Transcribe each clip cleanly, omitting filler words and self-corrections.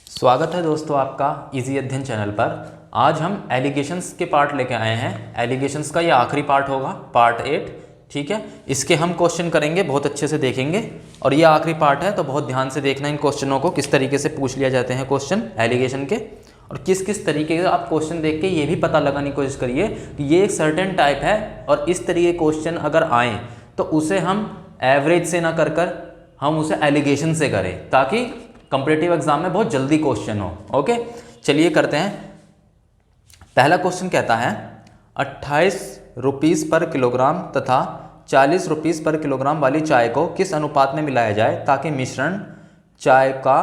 स्वागत है दोस्तों आपका इजी अध्ययन चैनल पर। आज हम एलिगेशंस के पार्ट लेके आए हैं। एलिगेशंस का ये आखिरी पार्ट होगा, पार्ट 8। ठीक है, इसके हम क्वेश्चन करेंगे, बहुत अच्छे से देखेंगे और ये आखिरी पार्ट है तो बहुत ध्यान से देखना इन क्वेश्चनों को, किस तरीके से पूछ लिया जाते हैं क्वेश्चन एलिगेशन के, और किस किस तरीके से आप क्वेश्चन देख के ये भी पता लगाने की कोशिश करिए कि ये एक सर्टेन टाइप है और इस तरीके के क्वेश्चन अगर आए तो उसे हम एवरेज से ना कर हम उसे एलिगेशन से करें, ताकि कॉम्पिटिटिव एग्जाम में बहुत जल्दी क्वेश्चन हो। ओके, चलिए करते हैं। पहला क्वेश्चन कहता है 28 रुपीस पर किलोग्राम तथा 40 रुपीस पर किलोग्राम वाली चाय को किस अनुपात में मिलाया जाए ताकि मिश्रण चाय का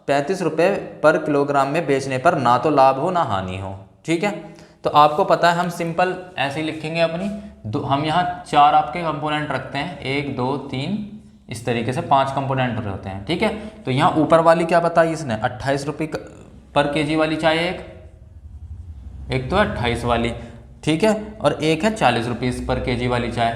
35 रुपये पर किलोग्राम में बेचने पर ना तो लाभ हो ना हानि हो। ठीक है, तो आपको पता है हम सिंपल ऐसे ही लिखेंगे अपनी हम यहाँ 4 आपके कंपोनेंट रखते हैं, 1 2 3 इस तरीके से 5 कंपोनेंट होते हैं। ठीक है, तो यहाँ ऊपर वाली क्या बताई इसने, 28 रुपये पर केजी वाली चाय एक तो है 28 वाली, ठीक है, और एक है 40 रुपीस पर केजी वाली चाय।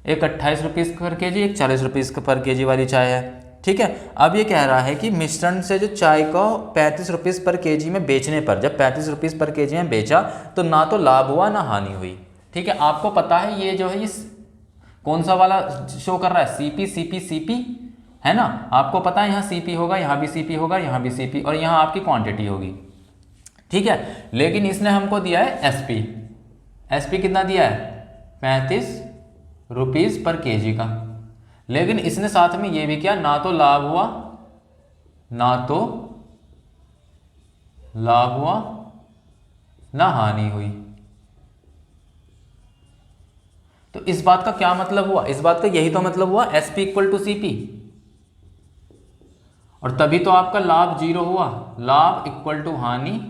एक 28 रुपीस पर केजी, एक 40 रुपीस पर केजी वाली चाय है। ठीक है, अब ये कह रहा है कि मिश्रण से जो चाय को 35 रुपीस पर केजी में बेचने पर, जब 35 रुपीस पर केजी में बेचा तो ना तो लाभ हुआ ना हानि हुई। ठीक है, आपको पता है ये जो है ये कौन सा वाला शो कर रहा है, सीपी सीपी सीपी है ना, आपको पता है यहाँ सीपी होगा, यहाँ भी सीपी होगा, यहाँ भी सीपी, और यहाँ आपकी क्वांटिटी होगी। ठीक है, लेकिन इसने हमको दिया है एसपी। एसपी कितना दिया है, 35 रुपीस पर केजी का, लेकिन इसने साथ में ये भी किया, ना तो लाभ हुआ ना हानि हुई। तो इस बात का क्या मतलब हुआ, इस बात का यही तो मतलब हुआ SP इक्वल टू CP, और तभी तो आपका लाभ 0 हुआ, लाभ इक्वल टू हानि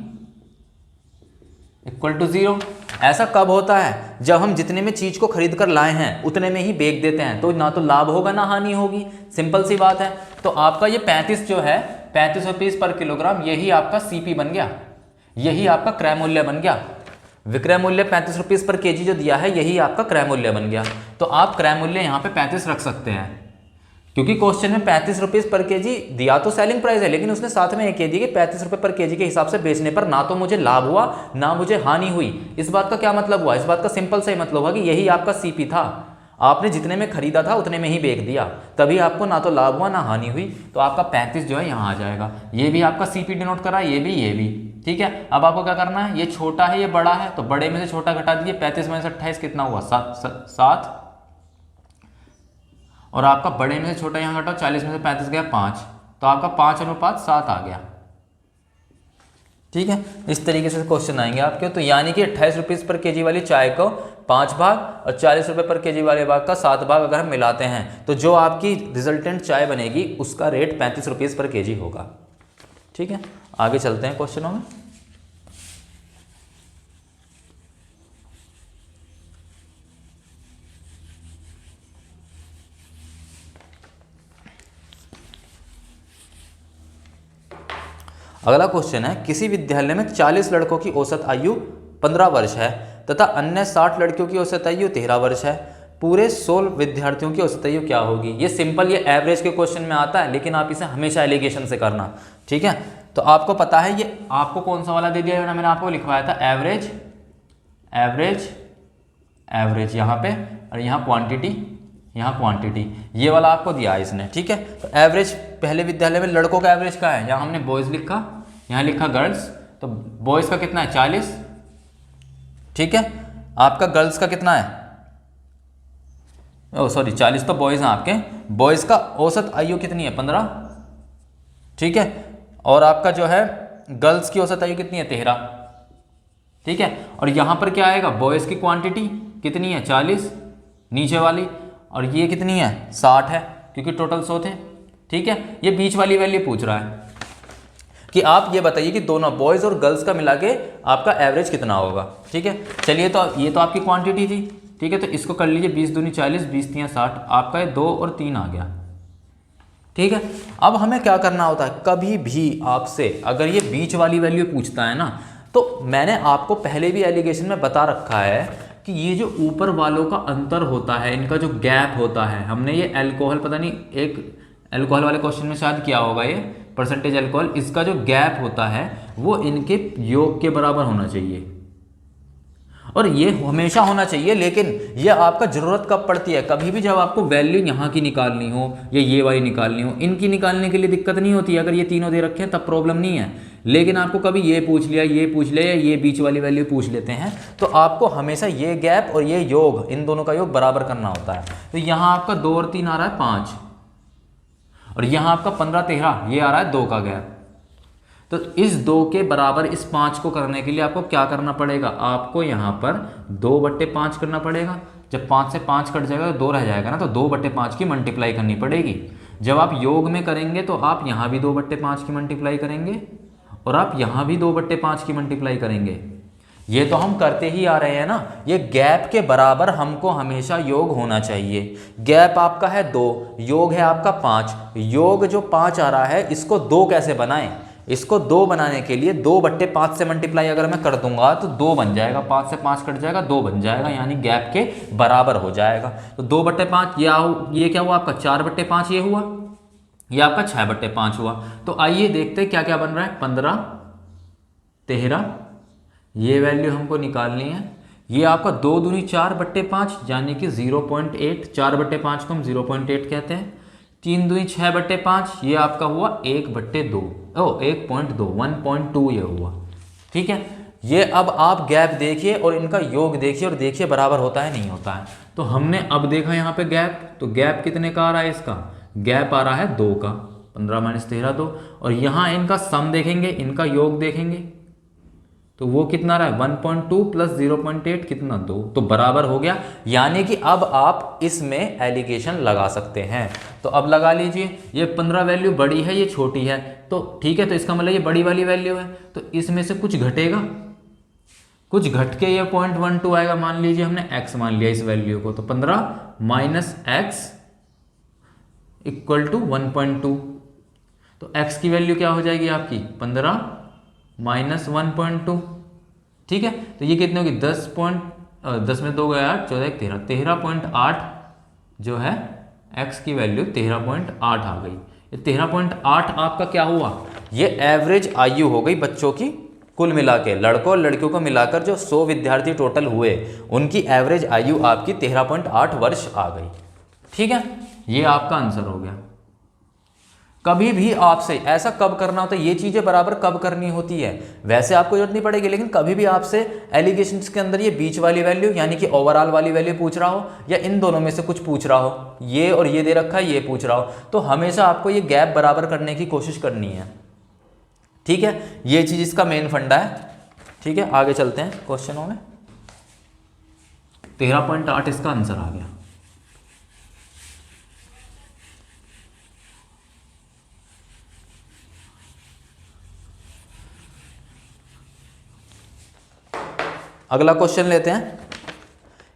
इक्वल टू 0। ऐसा कब होता है, जब हम जितने में चीज को खरीद कर लाए हैं उतने में ही बेच देते हैं, तो ना तो लाभ होगा ना हानि होगी, सिंपल सी बात है। तो आपका ये 35 जो है 35 रुपीस पर किलोग्राम, यही आपका CP बन गया, यही आपका क्रय मूल्य बन गया। विक्रय मूल्य 35 रुपीस पर केजी जो दिया है यही आपका क्रय मूल्य बन गया। तो आप क्रय मूल्य यहाँ पे 35 रख सकते हैं, क्योंकि क्वेश्चन में 35 रुपीस पर केजी दिया तो सेलिंग प्राइस है, लेकिन उसने साथ में ये कह दिया कि 35 रुपये पर केजी के हिसाब से बेचने पर ना तो मुझे लाभ हुआ ना मुझे हानि हुई। इस बात का क्या मतलब हुआ, इस बात का सिंपल सा ही मतलब हुआ कि यही आपका CP था, आपने जितने में खरीदा था उतने में ही बेच दिया, तभी आपको ना तो लाभ हुआ ना हानि हुई। तो आपका 35 जो है यहाँ आ जाएगा, ये भी आपका CP डिनोट करा, ये भी। ठीक है, अब आपको क्या करना है, ये छोटा है ये बड़ा है, तो बड़े में से छोटा घटा दीजिए, 35 में से 28 कितना हुआ, 7, और आपका बड़े में से छोटा यहाँ घटाओ, 40 में से 35 गया 5, तो आपका 5:7 आ गया। ठीक है, इस तरीके से क्वेश्चन आएंगे आपके। तो यानी कि 28 रुपीस पर केजी वाली चाय को 5 भाग और 40 रुपये पर केजी वाले भाग का 7 भाग अगर हम मिलाते हैं तो जो आपकी रिजल्टेंट चाय बनेगी उसका रेट 35 रुपीस पर केजी होगा। ठीक है, आगे चलते हैं क्वेश्चनों में। अगला क्वेश्चन है, किसी विद्यालय में 40 लड़कों की औसत आयु 15 वर्ष है तथा अन्य 60 लड़कियों की औसत आयु 13 वर्ष है, पूरे 100 विद्यार्थियों की औसत आयु क्या होगी। ये सिंपल, ये एवरेज के क्वेश्चन में आता है, लेकिन आप इसे हमेशा एलिगेशन से करना। ठीक है, तो आपको पता है ये आपको कौन सा वाला दे दिया है, मैंने आपको लिखवाया था एवरेज यहाँ पे, और यहाँ क्वांटिटी, ये वाला आपको दिया है इसने। ठीक है, तो एवरेज पहले विद्यालय में लड़कों का एवरेज क्या है, यहाँ हमने बॉयज लिखा, यहाँ लिखा गर्ल्स, तो बॉयज का कितना है 40। ठीक है, आपका गर्ल्स का कितना है, ओ सॉरी 40 तो बॉयज हैं आपके, बॉयज का औसत आयु कितनी है 15। ठीक है, और आपका जो है गर्ल्स की औसत आयु कितनी है 13। ठीक है, और यहाँ पर क्या आएगा, बॉयज की क्वांटिटी कितनी है 40 नीचे वाली, और ये कितनी है 60 है, क्योंकि टोटल 100 थे। ठीक है, ये बीच वाली वैल्यू पूछ रहा है कि आप ये बताइए कि दोनों बॉयज और गर्ल्स का मिला के आपका एवरेज कितना होगा। ठीक है, चलिए, तो ये तो आपकी क्वांटिटी थी। ठीक है, तो इसको कर लीजिए, 20 दूनी 40, 20 तियां 60, आपका ये 2 और 3 आ गया। ठीक है, अब हमें क्या करना होता है, कभी भी आपसे अगर ये बीच वाली वैल्यू पूछता है ना, तो मैंने आपको पहले भी एलिगेशन में बता रखा है कि ये जो ऊपर वालों का अंतर होता है, इनका जो गैप होता है, हमने ये अल्कोहल, पता नहीं एक अल्कोहल वाले क्वेश्चन में शायद किया होगा, ये परसेंटेज अल्कोहल, इसका जो गैप होता है वो इनके योग के बराबर होना चाहिए, और ये हमेशा होना चाहिए। लेकिन ये आपका ज़रूरत कब पड़ती है, कभी भी जब आपको वैल्यू यहाँ की निकालनी हो या ये वाली निकालनी हो, इनकी निकालने के लिए दिक्कत नहीं होती है, अगर ये तीनों दे रखे हैं तब प्रॉब्लम नहीं है। लेकिन आपको कभी ये पूछ लिया, ये पूछ लिया, या ये बीच वाली वैल्यू पूछ लेते हैं, तो आपको हमेशा ये गैप और ये योग, इन दोनों का योग बराबर करना होता है। तो यहाँ आपका 2 और 3 आ रहा है 5, और यहाँ आपका 15 13 ये आ रहा है 2 का गैप। तो इस 2 के बराबर इस 5 को करने के लिए आपको क्या करना पड़ेगा, आपको यहाँ पर 2/5 करना पड़ेगा। जब 5 से 5 कट जाएगा तो 2 रह जाएगा ना, तो 2/5 की मल्टीप्लाई करनी पड़ेगी। जब आप योग में करेंगे तो आप यहाँ भी 2/5 की मल्टीप्लाई करेंगे, और आप यहाँ भी 2/5 की मल्टीप्लाई करेंगे। ये तो हम करते ही आ रहे हैं ना। ये गैप के बराबर हमको हमेशा योग होना चाहिए। गैप आपका है 2, योग है आपका 5। योग जो 5 आ रहा है, इसको 2 कैसे बनाएं, इसको 2 बनाने के लिए 2/5 से मल्टीप्लाई अगर मैं कर दूंगा तो 2 बन जाएगा, 5 से 5 कट जाएगा, 2 बन जाएगा, यानी गैप के बराबर हो जाएगा। तो 2/5 ये क्या हुआ आपका 4/5 ये हुआ, ये आपका 6/5 हुआ। तो आइए देखते हैं क्या क्या बन रहा है। 15 13 ये वैल्यू हमको निकालनी है। ये आपका 2 दूनी 4/5 यानी कि 0.8, 4/5 को हम 0.8 कहते हैं। 3 दूनी 6/5 ये आपका हुआ 1/2, 1.2 ये हुआ। ठीक है, ये अब आप गैप देखिए और इनका योग देखिए, और देखिए बराबर होता है नहीं होता है। तो हमने अब देखा यहाँ पे गैप, तो गैप कितने का आ रहा है, इसका गैप आ रहा है 2 का, 15 - 13 2। और यहाँ इनका सम देखेंगे, इनका योग देखेंगे, तो वो कितना आ रहा है 1.2 + 0.8 कितना 2, तो बराबर हो गया। यानी कि अब आप इसमें एलिगेशन लगा सकते हैं। तो अब लगा लीजिए, ये 15 वैल्यू बड़ी है, ये छोटी है, तो ठीक है, तो इसका मतलब ये बड़ी वाली वैल्यू है, तो इसमें से कुछ घटेगा, कुछ घट के ये 0.12 आएगा। मान लीजिए हमने x मान लिया इस वैल्यू को, तो 15 - x = 1.2। तो x की वैल्यू क्या हो जाएगी आपकी 15 - 1.2। ठीक है, तो ये कितने होगी 10 में 2 गया 8, 14 13, 13.8 जो है x की वैल्यू 13.8 आ गई। ये 13.8 आपका क्या हुआ, ये एवरेज आयु हो गई बच्चों की, कुल मिला के लड़कों और लड़कियों को मिलाकर जो 100 विद्यार्थी टोटल हुए, उनकी एवरेज आयु आपकी 13.8 वर्ष आ गई। ठीक है, ये आपका आंसर हो गया। कभी भी आपसे ऐसा कब करना होता है, ये चीज़ें बराबर कब करनी होती है, वैसे आपको जरूरत नहीं पड़ेगी, लेकिन कभी भी आपसे एलिगेशंस के अंदर ये बीच वाली वैल्यू यानी कि ओवरऑल वाली वैल्यू पूछ रहा हो, या इन दोनों में से कुछ पूछ रहा हो, ये और ये दे रखा है ये पूछ रहा हो, तो हमेशा आपको ये गैप बराबर करने की कोशिश करनी है। ठीक है, ये चीज़ इसका मेन फंडा है। ठीक है, आगे चलते हैं क्वेश्चनों में। 13.8 इसका आंसर आ गया। अगला क्वेश्चन लेते हैं।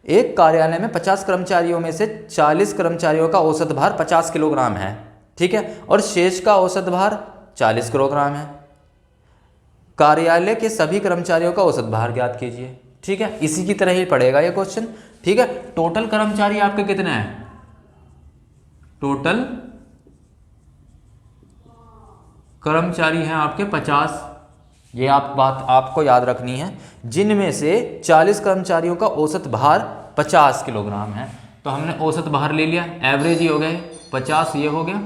एक कार्यालय में 50 कर्मचारियों में से 40 कर्मचारियों का औसत भार 50 किलोग्राम है। ठीक है, और शेष का औसत भार 40 किलोग्राम है। कार्यालय के सभी कर्मचारियों का औसत भार ज्ञात कीजिए। ठीक है, इसी की तरह ही पड़ेगा ये क्वेश्चन। ठीक है, टोटल कर्मचारी आपके कितने हैं, टोटल कर्मचारी हैं आपके 50। ये बात आपको याद रखनी है, जिनमें से 40 कर्मचारियों का औसत भार 50 किलोग्राम है। तो हमने औसत भार ले लिया, एवरेज ही हो गए, 50 ये हो गया,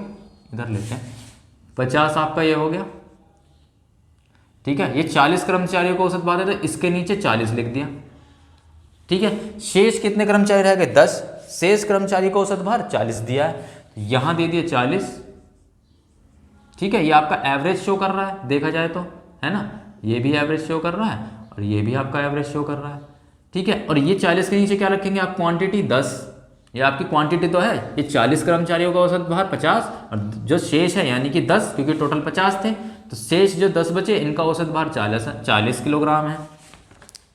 इधर लेते हैं, 50 आपका ये हो गया। ठीक है, ये 40 कर्मचारियों का औसत भार है, तो इसके नीचे 40 लिख दिया। ठीक है, शेष कितने कर्मचारी रह गए 10, शेष कर्मचारी का औसत भार 40 दिया है, यहाँ दे दिया 40। ठीक है, ये आपका एवरेज शो कर रहा है, देखा जाए तो है ना, ये भी एवरेज शो कर रहा है और ये भी आपका एवरेज शो कर रहा है। ठीक है, और ये 40 के नीचे क्या रखेंगे आप, क्वांटिटी 10, ये आपकी क्वांटिटी तो है, ये 40 कर्मचारियों का औसत भार 50, और जो शेष है यानी कि 10, क्योंकि टोटल 50 थे, तो शेष जो 10 बचे इनका औसत भार 40 किलोग्राम है।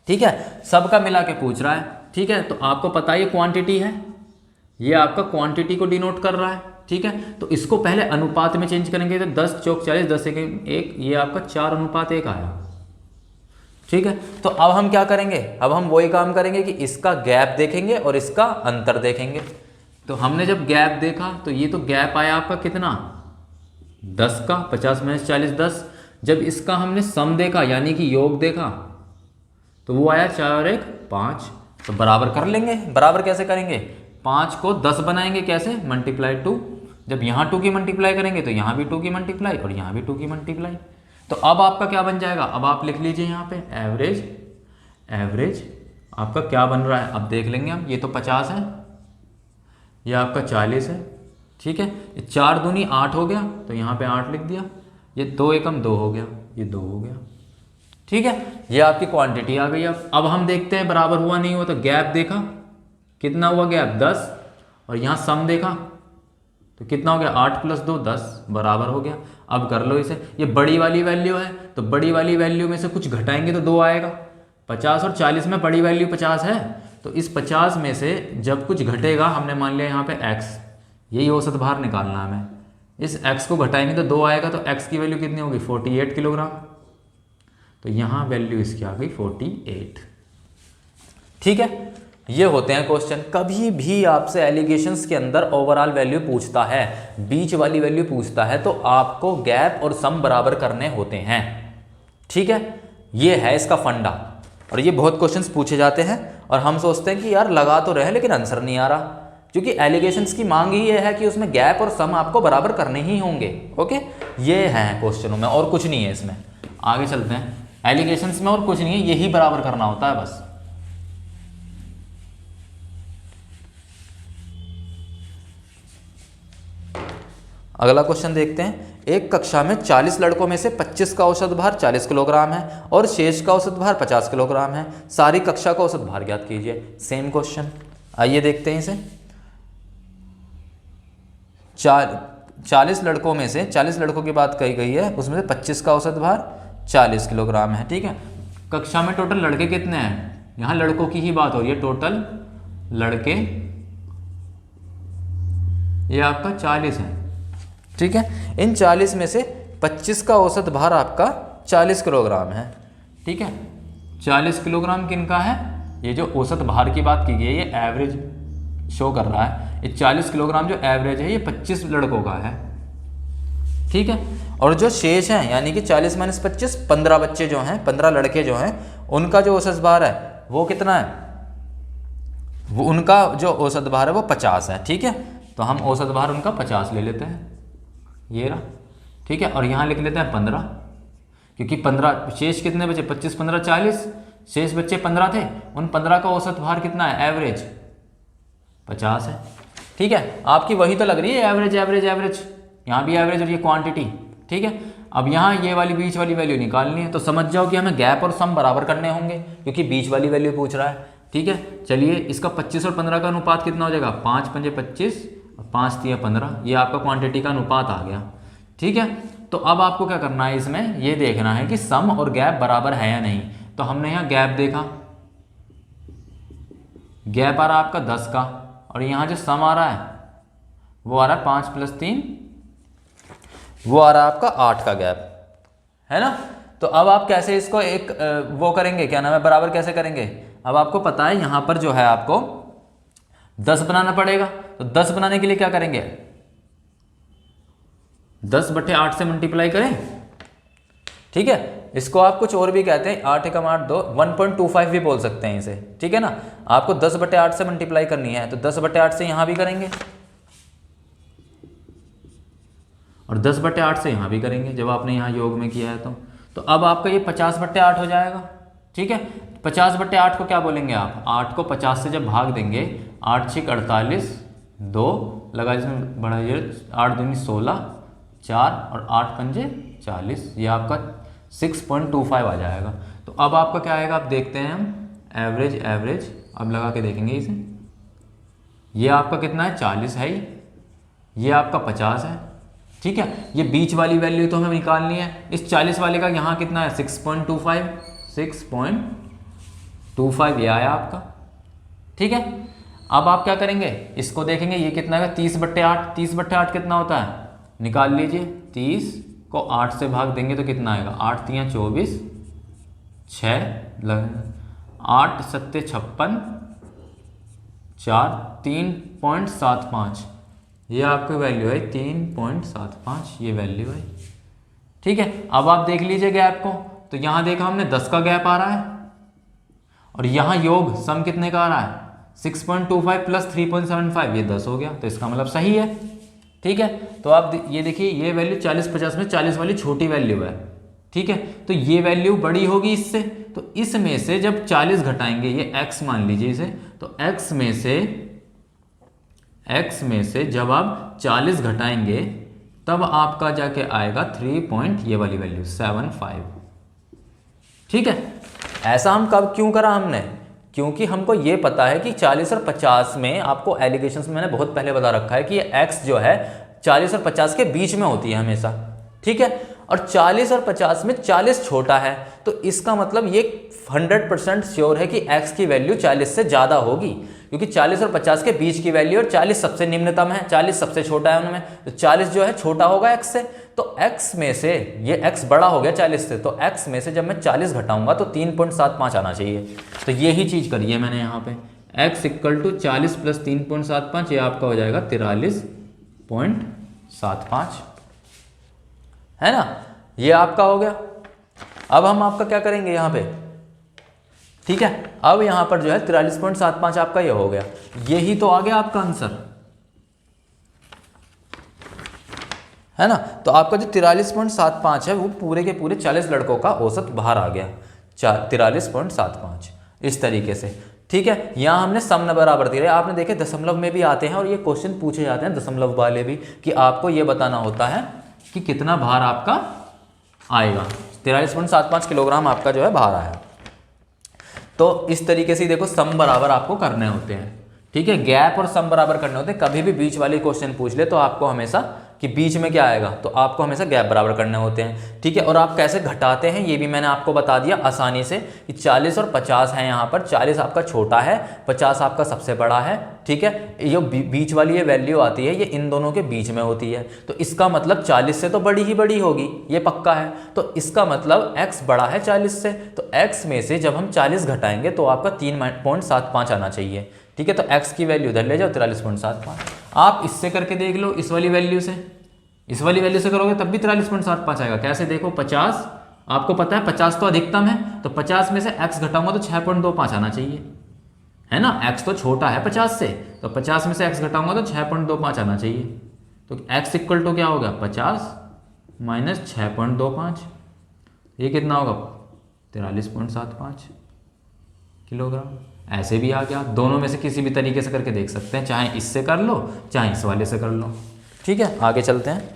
ठीक है, सबका मिला के पूछ रहा है। ठीक है, तो आपको पता है ये क्वांटिटी है, ये आपका क्वांटिटी को डिनोट कर रहा है। ठीक है, तो इसको पहले अनुपात में चेंज करेंगे, तो 10 × 4 = 40, 10 × 1, ये आपका 4:1 आया। ठीक है, तो अब हम क्या करेंगे, अब हम वही काम करेंगे कि इसका गैप देखेंगे और इसका अंतर देखेंगे। तो हमने जब गैप देखा तो ये तो गैप आया आपका कितना 10 का, 50 - 40 10। जब इसका हमने सम देखा यानी कि योग देखा तो वो आया 4 और 1 5। तो बराबर कर लेंगे। बराबर कैसे करेंगे, 5 को 10 बनाएंगे, कैसे, मल्टीप्लाई 2। जब यहाँ 2 की मल्टीप्लाई करेंगे तो यहाँ भी 2 की मल्टीप्लाई और यहाँ भी 2 की मल्टीप्लाई। तो अब आपका क्या बन जाएगा, अब आप लिख लीजिए यहाँ पे एवरेज। एवरेज आपका क्या बन रहा है अब देख लेंगे हम। ये तो 50 है, ये आपका 40 है, ठीक है। ये 4 दूनी 8 हो गया तो यहाँ पे 8 लिख दिया। ये 2 एकम 2 हो गया, ये 2 हो गया, ठीक है। ये आपकी क्वांटिटी आ गई। अब हम देखते हैं बराबर हुआ नहीं हुआ। तो गैप देखा कितना हुआ गैप 10, और यहाँ सम देखा तो कितना हो गया 8 + 2 10, बराबर हो गया। अब कर लो इसे, ये बड़ी वाली वैल्यू है तो बड़ी वाली वैल्यू में से कुछ घटाएंगे तो 2 आएगा। 50 और 40 में बड़ी वैल्यू 50 है, तो इस 50 में से जब कुछ घटेगा, हमने मान लिया यहाँ पे x, यही औसत भार निकालना है हमें। इस x को घटाएंगे तो 2 आएगा, तो x की वैल्यू कितनी होगी 48 किलोग्राम। तो यहाँ वैल्यू इसकी आ गई 48, ठीक है। ये होते हैं क्वेश्चन। कभी भी आपसे एलिगेशंस के अंदर ओवरऑल वैल्यू पूछता है, बीच वाली वैल्यू पूछता है, तो आपको गैप और सम बराबर करने होते हैं, ठीक है। ये है इसका फंडा, और ये बहुत क्वेश्चंस पूछे जाते हैं और हम सोचते हैं कि यार लगा तो रहे लेकिन आंसर नहीं आ रहा, क्योंकि एलिगेशंस की मांग ही ये है कि उसमें गैप और सम आपको बराबर करने ही होंगे। ओके, ये है क्वेश्चनों में, और कुछ नहीं है इसमें। आगे चलते हैं। एलिगेशंस में और कुछ नहीं है, यही बराबर करना होता है बस। अगला क्वेश्चन देखते हैं। एक कक्षा में 40 लड़कों में से 25 का औसत भार 40 किलोग्राम है और शेष का औसत भार 50 किलोग्राम है। सारी कक्षा का औसत भार ज्ञात कीजिए। सेम क्वेश्चन, आइए देखते हैं इसे। 40 लड़कों में से 40 लड़कों की बात कही गई है, उसमें से 25 का औसत भार 40 किलोग्राम है, ठीक है। कक्षा में टोटल लड़के कितने हैं, यहाँ लड़कों की ही बात हो रही है। टोटल लड़के ये आपका 40 है, ठीक है। इन 40 में से 25 का औसत भार आपका 40 किलोग्राम है, ठीक है। 40 किलोग्राम किनका है, ये जो औसत भार की बात की गई है ये एवरेज शो कर रहा है। ये 40 किलोग्राम जो एवरेज है ये 25 लड़कों का है, ठीक है। और जो शेष हैं यानी कि 40 - 25 15 बच्चे जो हैं, 15 लड़के जो हैं, उनका जो औसत भार है वो कितना है, वो उनका जो औसत भार है वो 50 है, ठीक है। तो हम औसत भार उनका 50 ले लेते हैं, ये रहा, ठीक है। और यहाँ लिख लेते हैं 15, क्योंकि 15 शेष कितने बचे, 25 15 40, शेष बच्चे 15 थे, उन 15 का औसत भार कितना है एवरेज 50 है, ठीक है। आपकी वही तो लग रही है एवरेज एवरेज एवरेज, यहाँ भी एवरेज और ये क्वांटिटी, ठीक है। अब यहाँ ये वाली बीच वाली वैल्यू निकालनी है, तो समझ जाओ कि हमें गैप और सम बराबर करने होंगे, क्योंकि बीच वाली वैल्यू पूछ रहा है, ठीक है। चलिए इसका 25 और 15 का अनुपात कितना हो जाएगा, 5 × 5 = 25 और 5 × 3 = 15, ये आपका क्वांटिटी का अनुपात आ गया, ठीक है। तो अब आपको क्या करना है, इसमें ये देखना है कि सम और गैप बराबर है या नहीं। तो हमने यहाँ गैप देखा, गैप आ रहा है आपका 10 का, और यहाँ जो सम आ रहा है वो आ रहा है 5 + 3, वो आ रहा है आपका 8 का गैप, है ना। तो अब आप कैसे इसको एक वो करेंगे, क्या नाम है, बराबर कैसे करेंगे। अब आपको पता है यहाँ पर जो है आपको 10 बनाना पड़ेगा। तो 10 बनाने के लिए क्या करेंगे, 10/8 से मल्टीप्लाई करें, ठीक है। इसको आप कुछ और भी कहते हैं, 8 × 8 2 1.25 भी बोल सकते हैं इसे, ठीक है ना। आपको 10/8 से मल्टीप्लाई करनी है, तो 10/8 से यहाँ भी करेंगे और 10/8 से यहाँ भी करेंगे, जब आपने यहाँ योग में किया है तो अब आपका ये 50/8 हो जाएगा, ठीक है। 50/8 को क्या बोलेंगे आप, 8 को 50 से जब भाग देंगे, 8 × 6 = 48, 2 लगा इसमें बड़ा ये 8 दूनी 16, 4 और 8 × 5 = 40, ये आपका 6.25 आ जाएगा। तो अब आपका क्या आएगा, आप देखते हैं हम एवरेज एवरेज, अब लगा के देखेंगे इसे। ये आपका कितना है 40 है, ये आपका 50 है, ठीक है। ये बीच वाली वैल्यू तो हमें निकालनी है। इस 40 वाले का यहाँ कितना है 6.25 ये आया आपका, ठीक है। अब आप क्या करेंगे, इसको देखेंगे, ये कितना है 30/8, 30/8 कितना होता है, निकाल लीजिए। 30 को 8 से भाग देंगे तो कितना आएगा, 8 × 3 = 24, 8 सत्ते 56, 4 3.75, ये आपकी वैल्यू है 3.75, ये वैल्यू है। ठीक है, अब आप देख लीजिए गैप को, तो यहां देखा हमने 10 का गैप आ रहा है और यहां योग सम कितने का आ रहा है 6.25 प्लस 3.75, ये 10 हो गया, तो इसका मतलब सही है। ठीक है, तो आप ये देखिए ये वैल्यू 40-50 में 40 वाली छोटी वैल्यू है। ठीक है, तो ये वैल्यू बड़ी होगी इससे, तो इसमें से जब 40 घटाएंगे, ये x मान लीजिए इसे, तो x में से जब आप 40 घटाएंगे तब आपका जाके आएगा 3 ये वाली वैल्यू 75। ठीक है, ऐसा हम कब क्यों करा हमने, क्योंकि हमको ये पता है कि 40 और 50 में, आपको एलिगेशंस में मैंने बहुत पहले बता रखा है कि ये x जो है 40 और 50 के बीच में होती है हमेशा। ठीक है, और 40 और 50 में 40 छोटा है, तो इसका मतलब ये 100% श्योर है कि x की वैल्यू 40 से ज़्यादा होगी, क्योंकि 40 और 50 के बीच की वैल्यू और 40 सबसे निम्नतम है, 40 सबसे छोटा है उनमें, तो 40 जो है छोटा होगा x से। तो x में से ये x बड़ा हो गया 40 से, तो x में से जब मैं 40 घटाऊंगा तो 3.75 आना चाहिए। तो यही चीज़ करी है मैंने यहाँ पे, x इक्वल टू 40 प्लस 3.75, ये आपका हो जाएगा 43.75, है ना, ये आपका हो गया। अब हम आपका क्या करेंगे यहाँ पे, ठीक है, अब यहाँ पर जो है 43.75 आपका ये हो गया, यही तो आ गया आपका आंसर, है ना। तो आपका जो 43.75 है वो पूरे के पूरे 40 लड़कों का औसत बाहर आ गया, 43.75 इस तरीके से। ठीक है, यहाँ हमने सम न बराबर दिए, आपने देखे दशमलव में भी आते हैं और ये क्वेश्चन पूछे जाते हैं दशमलव वाले भी, कि आपको ये बताना होता है कि कितना भार आपका आएगा। 43.75 किलोग्राम आपका जो है बाहर आया। तो इस तरीके से देखो सम बराबर आपको करने होते हैं। ठीक है, गैप और सम बराबर करने होते हैं। कभी भी बीच वाले क्वेश्चन पूछ ले तो आपको हमेशा कि बीच में क्या आएगा, तो आपको हमेशा गैप बराबर करने होते हैं। ठीक है, और आप कैसे घटाते हैं ये भी मैंने आपको बता दिया आसानी से, कि 40 और 50 है यहाँ पर, 40 आपका छोटा है, 50 आपका सबसे बड़ा है। ठीक है, ये बीच वाली ये वैल्यू आती है, ये इन दोनों के बीच में होती है, तो इसका मतलब 40 से तो बड़ी ही बड़ी होगी, ये पक्का है। तो इसका मतलब x बड़ा है 40 से, तो x में से जब हम 40 घटाएंगे तो आपका 3.75 आना चाहिए। ठीक है, तो x की वैल्यू उधर ले जाओ 43.75। आप इससे करके देख लो, इस वाली वैल्यू से, इस वाली वैल्यू से करोगे तब भी 43.75 आएगा। कैसे देखो, 50 आपको पता है 50 तो अधिकतम है, तो 50 में से x घटाऊंगा तो 6.25 आना चाहिए, है ना। x तो छोटा है 50 से, तो 50 में से x घटाऊंगा तो 6.25 आना चाहिए। तो x इक्वल टू क्या होगा, 50 माइनस 6.25, ये कितना होगा 43.75 किलोग्राम। ऐसे भी आ गया, दोनों में से किसी भी तरीके से करके देख सकते हैं, चाहे इससे कर लो चाहे इस वाले से कर लो। ठीक है, आगे चलते हैं।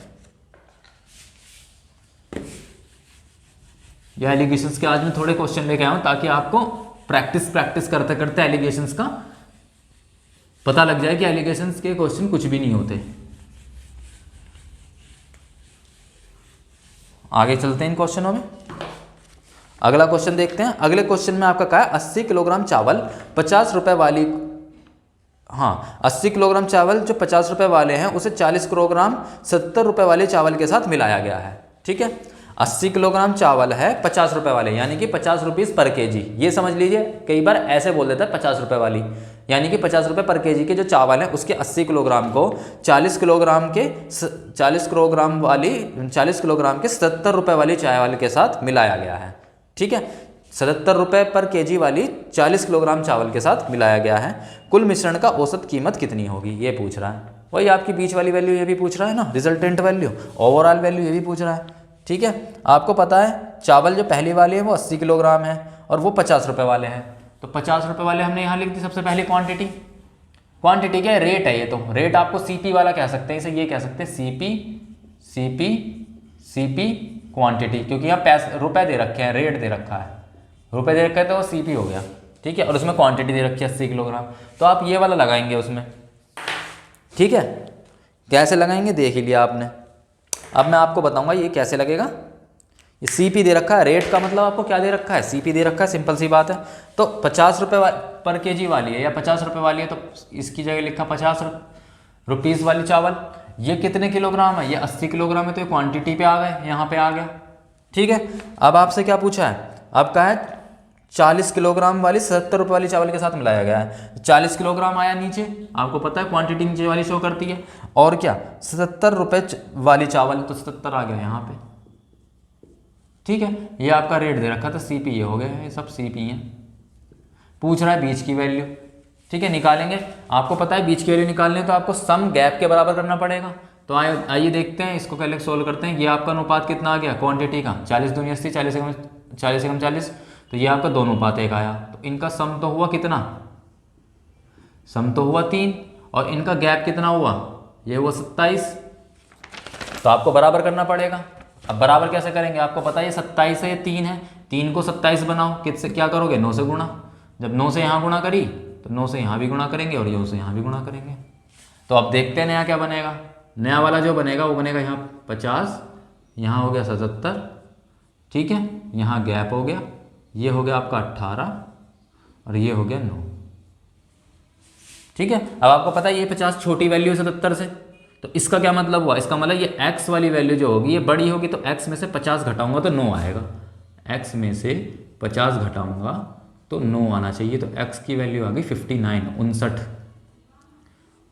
ये एलिगेशंस के आज मैं थोड़े क्वेश्चन लेके आया हूं ताकि आपको प्रैक्टिस करते करते एलिगेशंस का पता लग जाए कि एलिगेशंस के क्वेश्चन कुछ भी नहीं होते। आगे चलते हैं इन क्वेश्चनों में। अगला क्वेश्चन देखते हैं। अगले क्वेश्चन में आपका क्या है, 80 किलोग्राम चावल 50 रुपए वाली, 80 किलोग्राम चावल जो 50 रुपए वाले हैं उसे 40 किलोग्राम 70 रुपए वाले चावल के साथ मिलाया गया है। ठीक है, 80 किलोग्राम चावल है 50 रुपए वाले, यानी कि 50 रुपीज़ पर केजी। ये समझ लीजिए, कई बार ऐसे बोल देता है 50 रुपए वाली, यानी कि 50 रुपए पर केजी के जो चावल है उसके 80 किलोग्राम को 40 किलोग्राम के 70 रुपए वाली चावल के साथ मिलाया गया है। ठीक है, 77 रुपए पर केजी वाली 40 किलोग्राम चावल के साथ मिलाया गया है। कुल मिश्रण का औसत कीमत कितनी होगी, ये पूछ रहा है। वही आपकी बीच वाली वैल्यू ये भी पूछ रहा है ना, रिजल्टेंट वैल्यू, ओवरऑल वैल्यू ये भी पूछ रहा है। ठीक है, आपको पता है चावल जो पहली वाली है वो 80 किलोग्राम है और वो 50 रुपए वाले हैं, तो 50 रुपए वाले हमने यहाँ लिख दी सबसे पहले क्वांटिटी। क्वांटिटी क्या है, रेट है, ये तो रेट आपको सीपी वाला कह सकते हैं, इसे ये कह सकते हैं सीपी क्वांटिटी, क्योंकि यहाँ पैसे रुपए दे रखे हैं, रेट दे रखा है, रुपए दे रखा है तो वो सीपी हो गया। ठीक है, और उसमें क्वांटिटी दे रखी है 80 किलोग्राम, तो आप ये वाला लगाएंगे उसमें। ठीक है, कैसे लगाएंगे देख ही लिया आपने। अब मैं आपको बताऊंगा ये कैसे लगेगा। ये सीपी दे रखा है, रेट का मतलब आपको क्या दे रखा है, सीपी दे रखा है, सिंपल सी बात है। तो 50 रुपये पर केजी वाली है या 50 रुपये वाली है, तो इसकी जगह लिखा 50 रुपीज़ वाली चावल। ये कितने किलोग्राम है, ये 80 किलोग्राम है, तो ये क्वांटिटी पे आ गए, यहाँ पे आ गया। ठीक है, अब आपसे क्या पूछा है, अब कहा है 40 किलोग्राम वाली 77 रुपये वाली चावल के साथ मिलाया गया है। 40 किलोग्राम आया नीचे, आपको पता है क्वांटिटी नीचे वाली शो करती है, और क्या 77 रुपये वाली चावल, तो 77 आ गया यहाँ पे। ठीक है, ये आपका रेट दे रखा था, CP ये हो गया है, ये सब CP है। पूछ रहा है बीच की वैल्यू। ठीक है, निकालेंगे। आपको पता है बीच की वैल्यू निकालने तो आपको सम गैप के बराबर करना पड़ेगा। तो आइए देखते हैं, इसको पहले सोल्व करते हैं। ये आपका अनुपात कितना आ गया क्वांटिटी का, 40 दूनी 80, 40 एकम 40, तो ये आपका 2 अनुपात 1 आया। तो इनका सम तो हुआ कितना, सम तो हुआ 3, और इनका गैप कितना हुआ, ये हुआ 27। तो आपको बराबर करना पड़ेगा। अब बराबर कैसे करेंगे, आपको पता है ये 27 है, ये 3 है, 3 को 27 बनाओ, किससे क्या करोगे, 9 से गुणा। जब 9 से यहाँ गुणा करी तो 9 से यहाँ भी गुणा करेंगे, और 9 से यहाँ भी गुणा करेंगे। तो अब देखते हैं नया क्या बनेगा। नया वाला जो बनेगा वो बनेगा यहाँ 50, यहाँ हो गया 77, ठीक है, यहाँ गैप हो गया, ये हो गया आपका 18, और ये हो गया 9। ठीक है, अब आपको पता है ये 50 छोटी वैल्यू है 77 से, तो इसका क्या मतलब हुआ, इसका मतलब ये x वाली वैल्यू जो होगी ये बड़ी होगी, तो x में से 50 घटाऊंगा तो 9 आएगा। x में से 50 घटाऊंगा तो 9 आना चाहिए। तो x की वैल्यू आ गई 59,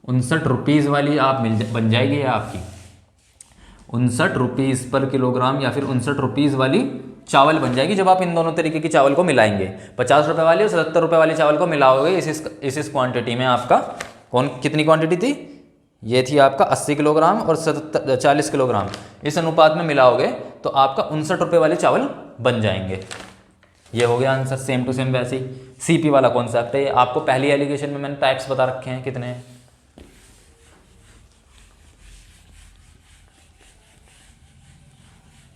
59 रुपीज़ वाली आप बन जाएगी है आपकी, 59 रुपीज़ पर किलोग्राम, या फिर 59 रुपीज़ वाली चावल बन जाएगी जब आप इन दोनों तरीके की चावल को मिलाएंगे। 50 रुपये वाली और 77 रुपये वाली चावल को मिलाओगे इस क्वांटिटी में। आपका कितनी क्वांटिटी थी, ये थी आपका 80 किलोग्राम और 40 किलोग्राम, इस अनुपात में मिलाओगे तो आपका 59 रुपये वाले चावल बन जाएंगे। ये हो गया आंसर, सेम टू सेम वैसे ही CP वाला कॉन्सेप्ट है। आपको पहली एलिगेशन में मैंने टाइप्स बता रखे हैं कितने हैं।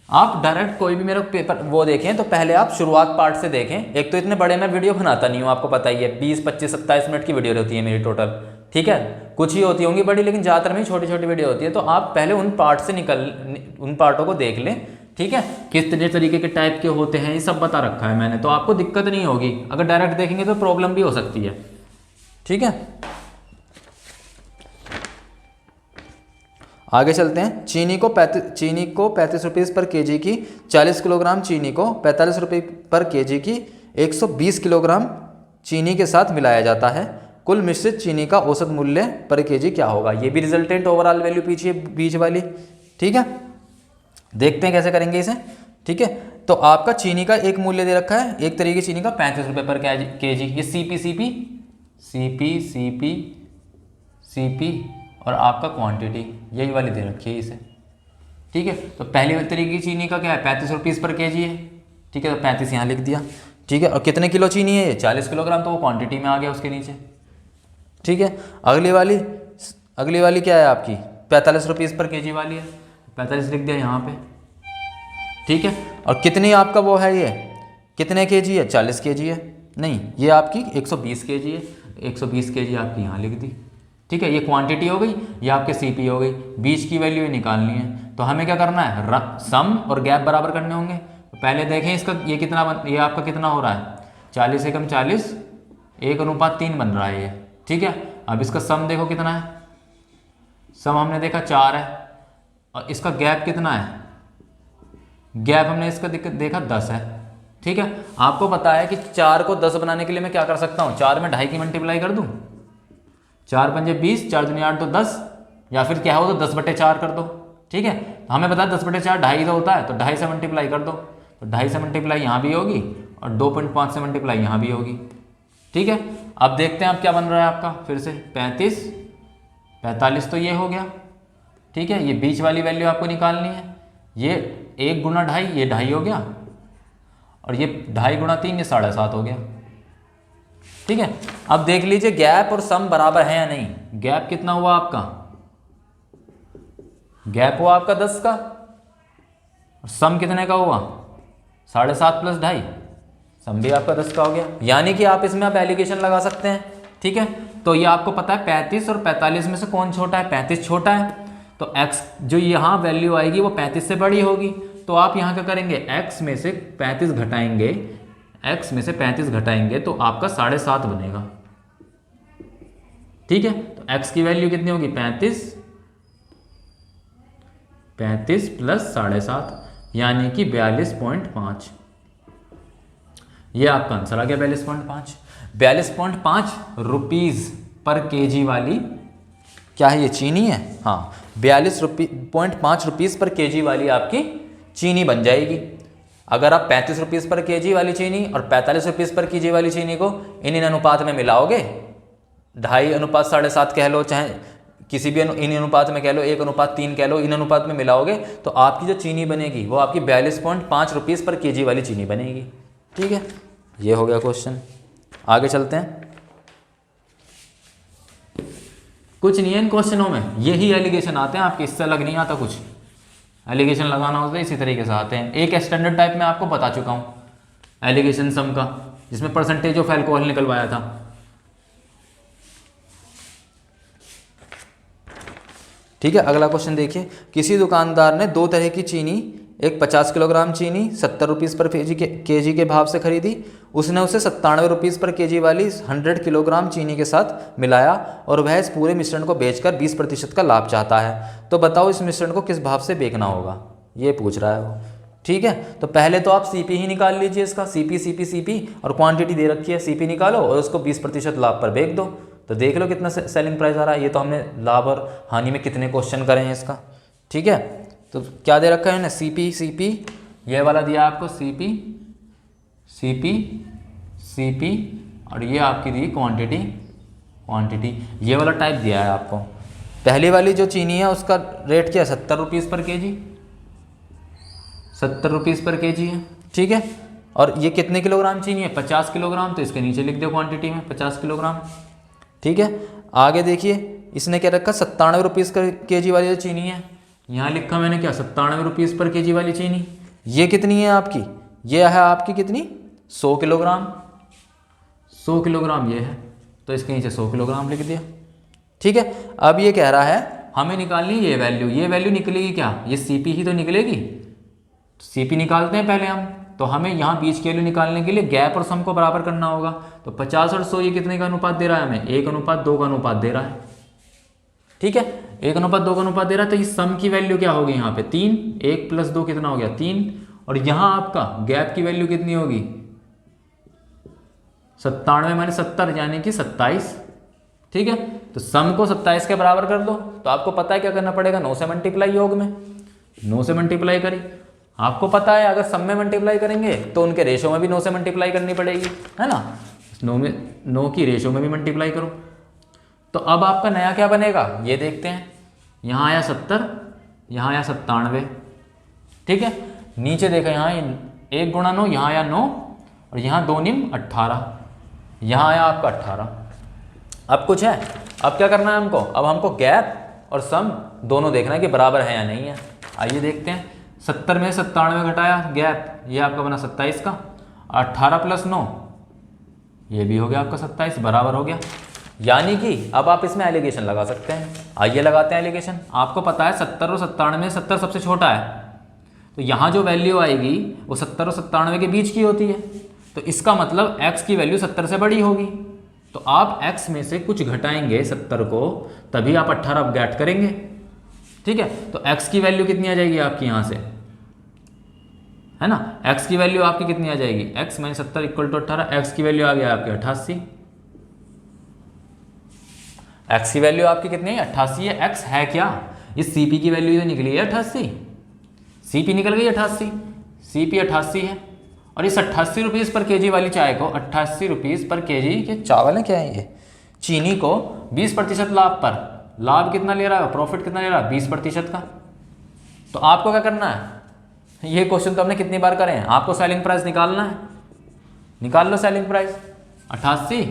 आप डायरेक्ट कोई भी मेरा पेपर वो देखें तो पहले आप शुरुआत पार्ट से देखें। एक तो इतने बड़े मैं वीडियो बनाता नहीं हूँ, आपको पता ही है, 20, 25, 27 मिनट की वीडियो रहती है मेरी टोटल। ठीक है, कुछ ही होती होंगी बड़ी, लेकिन ज़्यादातर में छोटी छोटी वीडियो होती है। तो आप पहले उन पार्टों को देख लें। ठीक है, कितने तरीके के टाइप के होते हैं ये सब बता रखा है मैंने, तो आपको दिक्कत नहीं होगी। अगर डायरेक्ट देखेंगे तो प्रॉब्लम भी हो सकती है। ठीक है, आगे चलते हैं। चीनी को 35 रुपीज़ पर केजी की 40 किलोग्राम चीनी को 45 रुपये पर केजी की 120 किलोग्राम चीनी के साथ मिलाया जाता है। कुल मिश्रित चीनी का औसत मूल्य पर केजी क्या होगा। ये भी रिजल्टेंट ओवरऑल वैल्यू पीछे बीच वाली। ठीक है, देखते हैं कैसे करेंगे इसे। ठीक है, तो आपका चीनी का एक मूल्य दे रखा है, एक तरीके चीनी का 35 रुपये पर केजी। ये CP और आपका क्वांटिटी यही वाली दे रखी है इसे। ठीक है, तो पहली तरीके की चीनी का क्या है, 35 रुपीज़ पर केजी है। ठीक है, तो 35 यहाँ लिख दिया। ठीक है, और कितने किलो चीनी है ये, 40 किलोग्राम, तो वो क्वांटिटी में आ गया उसके नीचे। ठीक है, अगली वाली क्या है आपकी, 45 रुपीज़ पर केजी वाली है, 45 लिख दिया यहाँ पे। ठीक है, और कितनी आपका वो है, ये कितने केजी है, 40 केजी है, नहीं ये आपकी 120 केजी है, 120 केजी आपकी यहाँ लिख दी। ठीक है, ये क्वांटिटी हो गई, ये आपके CP हो गई। बीच की वैल्यू निकालनी है, तो हमें क्या करना है, सम और गैप बराबर करने होंगे। तो पहले देखें इसका ये ये आपका कितना हो रहा है, 40 एकम 40, 1:3 बन रहा है ये। ठीक है, अब इसका सम देखो कितना है, सम हमने देखा 4 है, और इसका गैप कितना है, गैप हमने इसका देखा 10 है। ठीक है, आपको पता है कि 4 को 10 बनाने के लिए मैं क्या कर सकता हूँ, 4 में 2.5 की मल्टीप्लाई कर दूँ, 4 पंजे 20, 4 दूनी 8 तो 10, या फिर क्या हो तो 10/4 कर दो। ठीक है, तो हमें पता है 10/4 2.5 तो होता है, तो 2.5 से मल्टीप्लाई कर दो, तो 2.5 से मल्टीप्लाई यहाँ भी होगी, और 2.5 से मल्टीप्लाई यहाँ भी होगी। ठीक है, अब देखते हैं अब क्या बन रहा है आपका, फिर से 35, 45 तो ये हो गया। ठीक है, ये बीच वाली वैल्यू आपको निकालनी है, ये 1 गुना 2.5, ये 2.5 हो गया, और ये 2.5 गुना 3, ये 7.5 हो गया। ठीक है, अब देख लीजिए गैप और सम बराबर है या नहीं। गैप कितना हुआ आपका, गैप हुआ आपका 10 का, और सम कितने का हुआ, 7.5 + 2.5, सम भी आपका 10 का हो गया। यानी कि आप इसमें आप एलिगेशन लगा सकते हैं। ठीक है, तो ये आपको पता है 35 और 45 में से कौन छोटा है, 35 छोटा है, तो x जो यहाँ वैल्यू आएगी वो 35 से बड़ी होगी। तो आप यहाँ क्या करेंगे, x में से 35 घटाएंगे, x में से 35 घटाएंगे तो आपका 7.5 बनेगा। ठीक है, तो x की वैल्यू कितनी होगी, 35 + 7.5, यानी कि 42.5। ये आपका आंसर आ गया 42.5। 42.5 रुपीज़ पर केजी वाली क्या है, ये चीनी है। हाँ, 42.5 रुपीज़ पर केजी वाली आपकी चीनी बन जाएगी। अगर आप 35 रुपीज़ पर केजी वाली चीनी और 45 रुपीज़ पर केजी वाली चीनी को इन अनुपात में मिलाओगे, 2.5 अनुपात 7.5 कह लो, चाहे किसी भी इन अनुपात में कह लो, 1:3 कह लो, इन अनुपात में मिलाओगे तो आपकी जो चीनी बनेगी वो आपकी 42.5 रुपीज़ पर केजी वाली चीनी बनेगी। ठीक है, ये हो गया क्वेश्चन। आगे चलते हैं। कुछ नहीं है इन क्वेश्चनों में, यही एलिगेशन आते हैं आपके, इससे अलग नहीं आता कुछ। एलिगेशन लगाना होता है इसी तरीके से आते हैं। एक स्टैंडर्ड टाइप में आपको बता चुका हूँ एलिगेशन सम का, जिसमें परसेंटेज ऑफ अल्कोहल निकलवाया था। ठीक है, अगला क्वेश्चन देखिए। किसी दुकानदार ने 2 तरह की चीनी, एक 50 किलोग्राम चीनी 70 रुपीज़ पर केजी के भाव से खरीदी। उसने उसे 97 रुपीज़ पर केजी वाली 100 किलोग्राम चीनी के साथ मिलाया और वह इस पूरे मिश्रण को बेचकर 20% का लाभ चाहता है। तो बताओ इस मिश्रण को किस भाव से बेचना होगा, ये पूछ रहा है वो। ठीक है, तो पहले तो आप सीपी ही निकाल लीजिए इसका, सीपी और क्वांटिटी दे रखी है, सीपी निकालो और उसको 20% लाभ पर बेच दो, तो देख लो कितना सेलिंग प्राइस आ रहा है। ये तो हमने लाभ और हानि में कितने क्वेश्चन करे हैं इसका। ठीक है, तो क्या दे रखा है ना, सीपी ये वाला दिया आपको, सीपी और ये आपकी दी क्वांटिटी, ये वाला टाइप दिया है आपको। पहली वाली जो चीनी है उसका रेट क्या है, 70 रुपीज़ पर केजी, 70 रुपीज़ पर केजी है। ठीक है, और ये कितने किलोग्राम चीनी है, 50 किलोग्राम, तो इसके नीचे लिख दो क्वांटिटी में 50 किलोग्राम। ठीक है, आगे देखिए इसने क्या रखा, 97 रुपीज़ पर केजी वाली जो चीनी है, यहाँ लिखा मैंने क्या, 97 रुपीज़ पर केजी वाली चीनी। ये कितनी है आपकी, ये है आपकी कितनी, 100 किलोग्राम, 100 किलोग्राम ये है, तो इसके नीचे 100 किलोग्राम लिख दिया। ठीक है, अब ये कह रहा है हमें निकालनी ये वैल्यू निकलेगी क्या, ये सीपी ही तो निकलेगी। सीपी निकालते हैं पहले हम, तो हमें यहाँ बीच की वैल्यू निकालने के लिए गैप और सम को बराबर करना होगा। तो 50 और 100 ये कितने का अनुपात दे रहा है हमें, 1:2 का अनुपात दे रहा है। ठीक है, 1:2 का अनुपात दे रहा है, तो इस सम की वैल्यू क्या होगी यहाँ पे 3, 1 + 2 कितना हो गया 3, और यहाँ आपका गैप की वैल्यू कितनी होगी 97 - 70 यानी कि 27। ठीक है, तो सम को 27 के बराबर कर दो, तो आपको पता है क्या करना पड़ेगा, 9 से मल्टीप्लाई, योग में 9 से मल्टीप्लाई करी। आपको पता है अगर सम में मल्टीप्लाई करेंगे तो उनके रेशो में भी 9 से मल्टीप्लाई करनी पड़ेगी, है ना। 9 की रेशो में भी मल्टीप्लाई करो। तो अब आपका नया क्या बनेगा ये देखते हैं। यहाँ आया 70, यहाँ आया 97। ठीक है, नीचे देखा यहाँ 1 × 9, यहाँ आया 9 और यहाँ 2 निम 18, यहाँ आया आपका 18। अब कुछ है, अब क्या करना है हमको, अब हमको गैप और सम दोनों देखना है कि बराबर है या नहीं है। आइए देखते हैं। 70 में 97 घटाया गैप, ये आपका बना 27 का, 18 + 9 ये भी हो गया आपका 27, बराबर हो गया। यानी कि अब आप इसमें एलिगेशन लगा सकते हैं। आइए लगाते हैं एलिगेशन। आपको पता है 70 और 97 में 70 सबसे छोटा है, तो यहाँ जो वैल्यू आएगी वो 70 और 97 के बीच की होती है, तो इसका मतलब x की वैल्यू 70 से बड़ी होगी। तो आप x में से कुछ घटाएंगे 70 को, तभी आप 18 अपडेट करेंगे। ठीक है, तो x की वैल्यू कितनी आ जाएगी आपकी यहाँ से, है ना। x की वैल्यू आपकी कितनी आ जाएगी, x - 70 = 18। x की वैल्यू आ गया आपकी 88। x की वैल्यू आपकी कितनी है 88 है। x है क्या, इस CP की वैल्यू तो निकली है 88, CP निकल गई 88, CP 88 है। और इस 88 रुपीज़ पर केजी वाली चाय को, 88 रुपीज़ पर केजी के चावल है क्या है ये, चीनी को 20% लाभ पर, लाभ कितना ले रहा है, प्रॉफिट कितना ले रहा है 20% का। तो आपको क्या करना है, ये क्वेश्चन तो हमने कितनी बार करे हैं, आपको सेलिंग प्राइस निकालना है। निकाल लो सेलिंग प्राइस, 88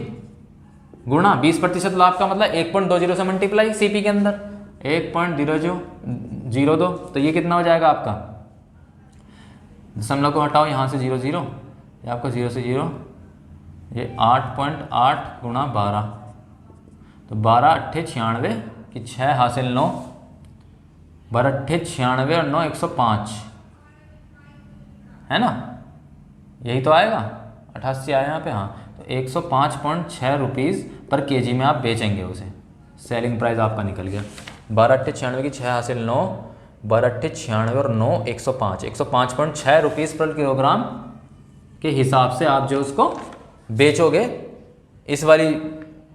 गुणा 20% लाभ का मतलब 1.20 से मल्टीप्लाई CP के अंदर 1.0002, तो ये कितना हो जाएगा आपका, दशमलव को हटाओ यहाँ से 0 0, ये आपका 0 से 0, ये 8.8 × 12, तो 12 8 96 कि 6 हासिल 9, 12 8 96 और 9 105, है ना, यही तो आएगा। 88 आया यहाँ पे, हाँ, तो 105.6 रुपीज़ पर केजी में आप बेचेंगे उसे। सेलिंग प्राइस आपका निकल गया। 12 8 96 की 6 हासिल 9, 12 8 96 और 9 105, 105.6 रुपीज़ पर किलोग्राम के हिसाब से आप जो उसको बेचोगे इस वाली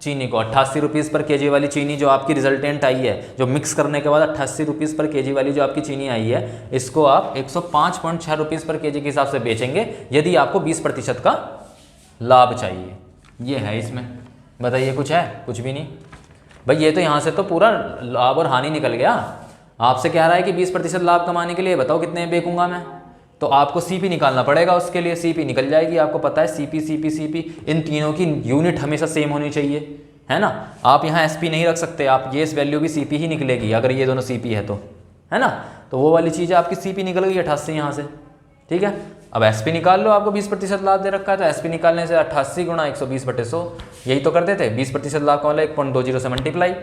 चीनी को 88 रुपीज़ पर केजी वाली चीनी जो आपकी रिजल्टेंट आई है, जो मिक्स करने के बाद 88 रुपीज़ पर केजी वाली जो आपकी चीनी आई है, इसको आप 105.6 रुपीज़ पर केजी के हिसाब से बेचेंगे यदि आपको 20% का लाभ चाहिए। ये है इसमें, बताइए कुछ है? कुछ भी नहीं भाई। ये तो यहाँ से तो पूरा लाभ और हानि निकल गया। आपसे कह रहा है कि 20% लाभ कमाने के लिए बताओ कितने में बेचूंगा मैं, तो आपको सीपी निकालना पड़ेगा। उसके लिए सीपी निकल जाएगी, आपको पता है सीपी इन तीनों की यूनिट हमेशा सेम होनी चाहिए, है ना। आप यहाँ एसपी नहीं रख सकते, आप ये वैल्यू भी सीपी ही निकलेगी अगर ये दोनों सीपी है तो, है ना। तो वो वाली चीज़ आपकी सीपी निकल गई 88 यहाँ से, ठीक है। अब एसपी निकाल लो, आपको 20% लाभ दे रखा है तो एसपी निकालने से 88 गुणा 120/100 यही तो करते थे। 20% लाभ का वाला 1.20 से मल्टीप्लाई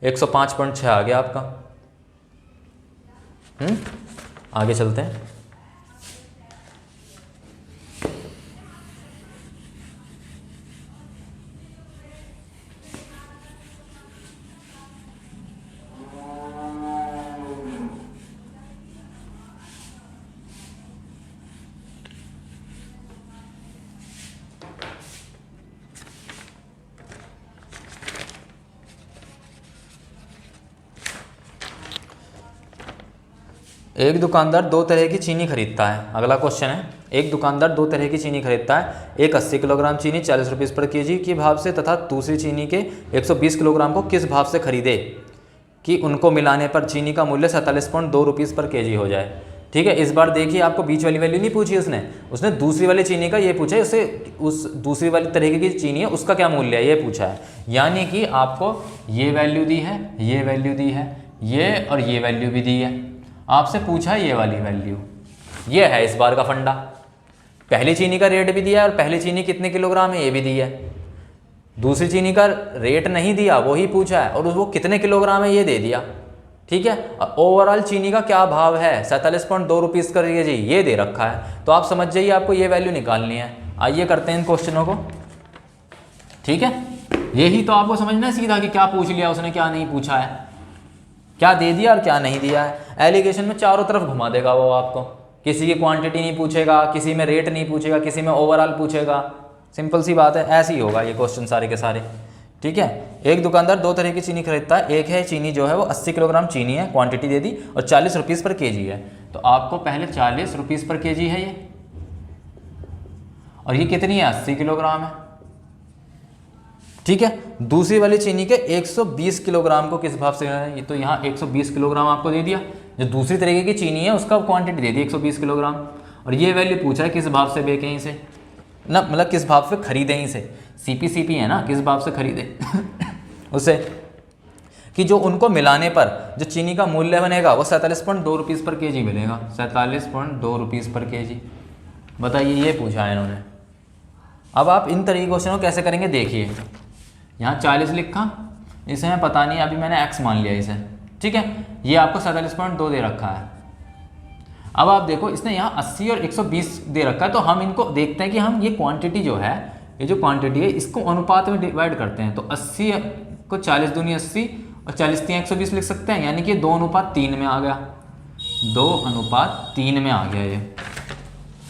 105.6 आ गया आपका। आगे चलते हैं। एक दुकानदार दो तरह की चीनी खरीदता है। अगला क्वेश्चन है, एक दुकानदार दो तरह की चीनी खरीदता है, एक 80 किलोग्राम चीनी 40 रुपीज़ पर केजी के भाव से तथा दूसरी चीनी के 120 किलोग्राम को किस भाव से खरीदे कि उनको मिलाने पर चीनी का मूल्य 47.2 रुपीज़ पर केजी हो जाए। ठीक है, इस बार देखिए आपको बीच वाली वैल्यू नहीं पूछी उसने दूसरी वाली चीनी का ये पूछा है, उसे उस दूसरी वाली तरीके की चीनी है उसका क्या मूल्य है ये पूछा है। यानी कि आपको ये वैल्यू दी है, ये वैल्यू दी है, ये और ये वैल्यू भी दी है, आपसे पूछा है ये वाली वैल्यू। ये है इस बार का फंडा। पहली चीनी का रेट भी दिया है और पहली चीनी कितने किलोग्राम है ये भी दिया है। दूसरी चीनी का रेट नहीं दिया, वो ही पूछा है और वो कितने किलोग्राम है ये दे दिया। ठीक है, और ओवरऑल चीनी का क्या भाव है 47.2 रुपीज़ कर जी ये दे रखा है। तो आप समझ जाइए आपको ये वैल्यू निकालनी है। आइए करते हैं इन क्वेश्चनों को। ठीक है, यही तो आपको समझना है सीधा कि क्या पूछ लिया उसने, क्या नहीं पूछा है, क्या दे दिया और क्या नहीं दिया है। एलिगेशन में चारों तरफ घुमा देगा वो आपको। किसी की क्वांटिटी नहीं पूछेगा, किसी में रेट नहीं पूछेगा, किसी में ओवरऑल पूछेगा। सिंपल सी बात है, ऐसे ही होगा ये क्वेश्चन सारे के सारे। ठीक है, एक दुकानदार दो तरह की चीनी खरीदता है। एक है चीनी जो है वो 80 किलोग्राम चीनी है, क्वांटिटी दे दी, और 40 रुपीज़ पर केजी है। तो आपको पहले 40 रुपीज़ पर केजी है ये, और ये कितनी है 80 किलोग्राम है। ठीक है, दूसरी वाली चीनी के 120 किलोग्राम को किस भाव से है, ये तो यहाँ 120 किलोग्राम आपको दे दिया। जो दूसरी तरीके की चीनी है उसका क्वांटिटी दे दी 120 किलोग्राम, और ये वैल्यू पूछा है किस भाव से बेचें इसे ना, मतलब किस भाव से खरीदें इसे। सीपी है ना, किस भाव से खरीदें उसे, कि जो उनको मिलाने पर जो चीनी का मूल्य बनेगा वो 47.2 रुपीज़ पर केजी मिलेगा। 47.2 रुपीज़ पर केजी, बताइए ये पूछा है इन्होंने। अब आप इन तरीके क्वेश्चन को कैसे करेंगे देखिए। यहाँ 40 लिखा, इसे मैं पता नहीं, अभी मैंने x मान लिया इसे। ठीक है, ये आपको 47.2 दे रखा है। अब आप देखो इसने यहाँ 80 और 120 दे रखा है, तो हम इनको देखते हैं कि हम ये क्वांटिटी जो है, ये जो क्वांटिटी है इसको अनुपात में डिवाइड करते हैं। तो 80 को 40 दूनी 80 और 40 3 120 लिख सकते हैं, यानी कि 2:3 में आ गया, 2:3 में आ गया ये।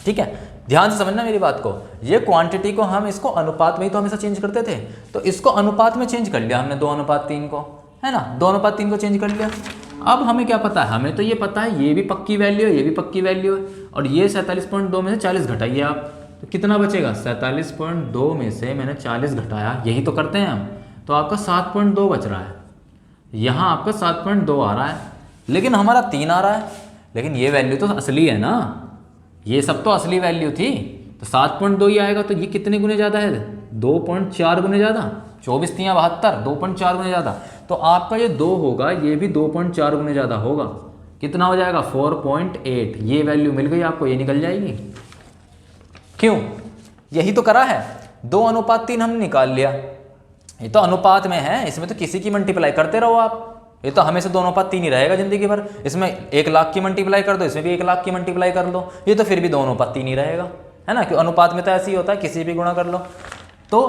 ठीक है, ध्यान से समझना मेरी बात को। ये क्वांटिटी को हम इसको अनुपात में ही तो हमेशा चेंज करते थे, तो इसको अनुपात में चेंज कर लिया हमने 2:3 को, है ना, 2:3 को चेंज कर लिया। अब हमें क्या पता है, हमें तो ये पता है ये भी पक्की वैल्यू है, ये भी पक्की वैल्यू है, और ये 47.2 में से 40 घटाइए आप, तो कितना बचेगा 47.2 में से मैंने 40 घटाया, यही तो करते हैं हम, तो आपका 7.2 बच रहा है। यहाँ आपका 7.2 आ रहा है, लेकिन हमारा 3 आ रहा है। लेकिन ये वैल्यू तो असली है ना, ये सब तो असली वैल्यू थी, तो 7.2 ही आएगा। तो ये कितने गुने ज़्यादा है, 2.4 गुने ज़्यादा, 24 3 72, 2.4 गुने ज़्यादा। तो आपका ये 2 होगा, ये भी 2.4 गुने ज़्यादा होगा। कितना हो जाएगा 4.8। ये वैल्यू मिल गई आपको, ये निकल जाएगी। क्यों, यही तो करा है, 2:3 हमने निकाल लिया। ये तो अनुपात में है, इसमें तो किसी की मल्टीप्लाई करते रहो आप, ये तो हमेशा 2:3 ही रहेगा जिंदगी भर। इसमें 1 लाख की मल्टीप्लाई कर दो, इसमें भी 1 लाख की मल्टीप्लाई कर लो, ये तो फिर भी 2:3 ही रहेगा, है ना, क्यों अनुपात में तो ऐसे ही होता है, किसी भी गुणा कर लो। तो